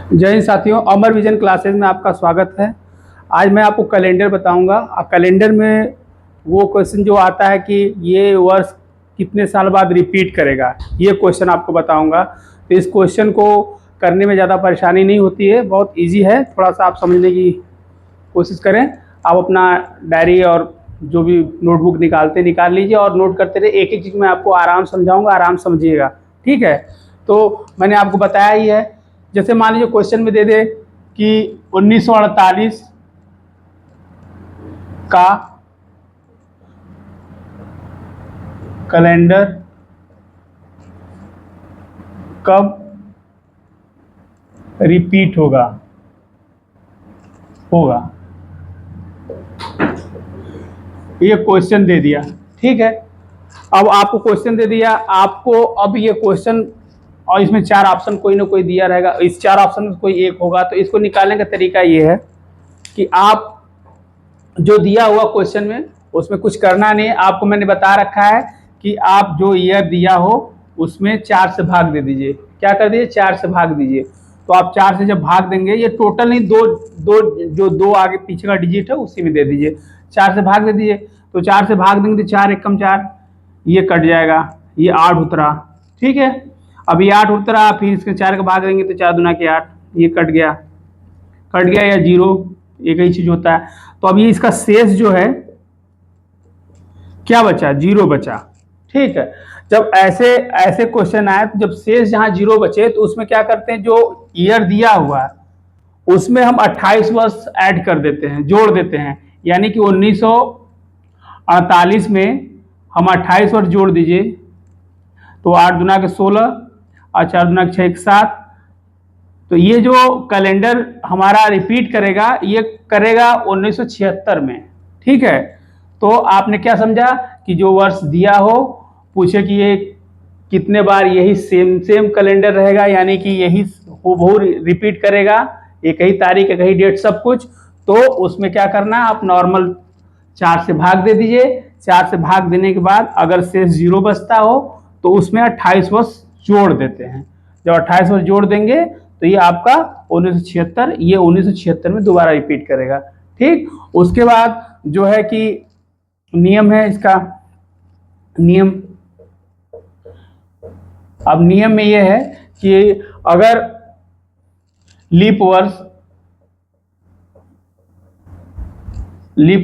जय हिंद साथियों, अमर vision classes में आपका स्वागत है। आज मैं आपको कैलेंडर बताऊंगा। कैलेंडर में वो क्वेश्चन जो आता है कि ये वर्ष कितने साल बाद रिपीट करेगा, ये क्वेश्चन आपको बताऊंगा। तो इस क्वेश्चन को करने में ज़्यादा परेशानी नहीं होती है, बहुत इजी है। थोड़ा सा आप समझने की कोशिश करें। आप अपना डायरी और जो भी नोटबुक निकाल लीजिए और नोट करते रहिए। एक एक चीज़ मैं आपको आराम समझाऊंगा, आराम समझिएगा, ठीक है। तो मैंने आपको बताया ही है। जैसे मान लीजिए क्वेश्चन में दे दे कि 1948 का कैलेंडर कब रिपीट होगा। ये क्वेश्चन दे दिया, ठीक है। अब आपको क्वेश्चन दे दिया, आपको अब ये क्वेश्चन और इसमें चार ऑप्शन कोई ना कोई दिया रहेगा। इस चार ऑप्शन में कोई एक होगा। तो इसको निकालने का तरीका ये है कि आप जो दिया हुआ क्वेश्चन में उसमें कुछ करना नहीं है। आपको मैंने बता रखा है कि आप जो ईयर दिया हो उसमें 4 से भाग दे दीजिए। क्या कर दीजिए? 4 से भाग दीजिए। तो आप 4 से जब भाग देंगे, ये टोटल नहीं, दो आगे पीछे का डिजिट है उसी में दे दीजिए। 4 से भाग दे दीजिए। तो 4 से भाग देंगे तो 4 एकम 4, ये कट जाएगा, ये 8 उतरा, ठीक है। अब ये 8 उतरा, फिर इसके 4 का भाग देंगे तो 4 दूना के 8, ये कट गया या 0, एक ही चीज होता है। तो अभी इसका शेष जो है क्या बचा? 0 बचा, ठीक है। जब ऐसे क्वेश्चन आए तो जब शेष जहां 0 बचे तो उसमें क्या करते हैं, जो ईयर दिया हुआ है उसमें हम 28 वर्ष ऐड कर देते हैं, जोड़ देते हैं। यानी कि 1948 में हम 28 वर्ष जोड़ दीजिए। तो 8 दूना के 16 और 4 दूना के 6 7। तो ये जो कैलेंडर हमारा रिपीट करेगा, ये करेगा 1976 में, ठीक है। तो आपने क्या समझा कि जो वर्ष दिया हो, पूछे कि ये कितने बार यही सेम कैलेंडर रहेगा, यानी कि यही हूबहू रिपीट करेगा, एक ही तारीख, एक ही डेट, सब कुछ। तो उसमें क्या करना, आप नॉर्मल 4 से भाग दे दीजिए। 4 से भाग देने के बाद अगर शेष 0 बचता हो तो उसमें 28 वर्ष जोड़ देते हैं। जब 28 वर्ष जोड़ देंगे तो ये आपका 1976, ये 1976 में दोबारा रिपीट करेगा, ठीक। उसके बाद जो है कि नियम है इसका, नियम। अब नियम में ये है कि अगर लीप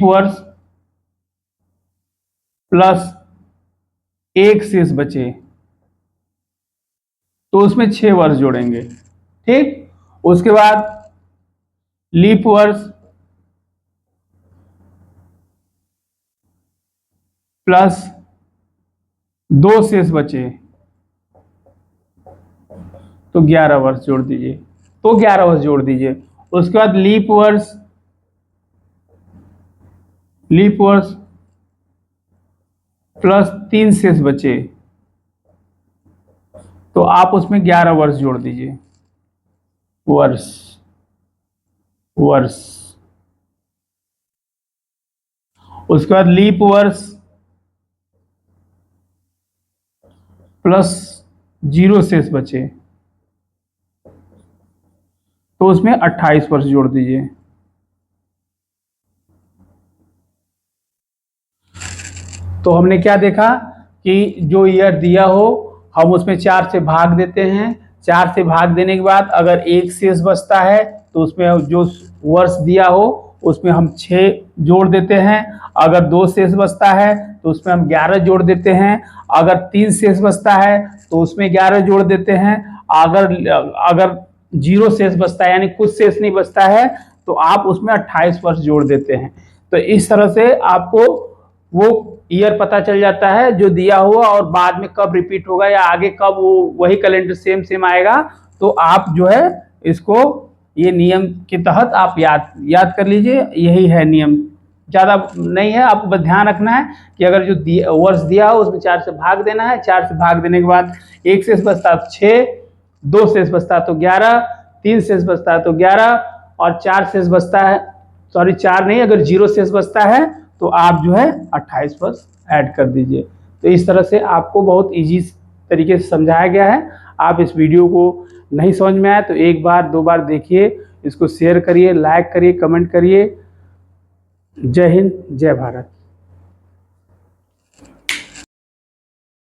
वर्ष प्लस एक शेष बचे तो उसमें 6 वर्ष जोड़ेंगे, ठीक। उसके बाद लीप वर्ष प्लस 2 शेष बचे तो 11 वर्ष जोड़ दीजिए। तो 11 वर्ष जोड़ दीजिए। उसके बाद लीप वर्ष प्लस 3 शेष बचे तो आप उसमें 11 वर्ष जोड़ दीजिए। वर्ष उसके बाद लीप वर्ष प्लस 0 शेष बचे तो उसमें 28 वर्ष जोड़ दीजिए। तो हमने क्या देखा कि जो ईयर दिया हो हम उसमें 4 से भाग देते हैं। 4 से भाग देने के बाद अगर एक शेष बचता है तो उसमें जो वर्ष दिया हो उसमें हम 6 जोड़ देते हैं। अगर 2 शेष बचता है तो उसमें हम 11 जोड़ देते हैं। अगर 3 शेष बचता है तो उसमें 11 जोड़ देते हैं। अगर 0 शेष बचता है, यानी कुछ शेष नहीं बचता है, तो आप उसमें 28 वर्ष जोड़ देते हैं। तो इस तरह से आपको वो ईयर पता चल जाता है जो दिया हुआ, और बाद में कब रिपीट होगा या आगे कब वो वही कैलेंडर सेम आएगा। तो आप जो है इसको ये नियम के तहत आप याद कर लीजिए। यही है नियम, ज़्यादा नहीं है। आपको बस ध्यान रखना है कि अगर जो वर्ष दिया हो उसमें 4 से भाग देना है। 4 से भाग देने के बाद एक शेष बचता है 6, 2 शेष बचता तो 11, 3 शेष बचता है तो 11, और 4 शेष बचता है, सॉरी 4 नहीं, अगर 0 शेष बचता है तो आप जो है 28 वर्ष ऐड कर दीजिए। तो इस तरह से आपको बहुत इजी तरीके से समझाया गया है। आप इस वीडियो को नहीं समझ में आया तो एक बार दो बार देखिए, इसको शेयर करिए, लाइक करिए, कमेंट करिए। जय हिंद, जय भारत।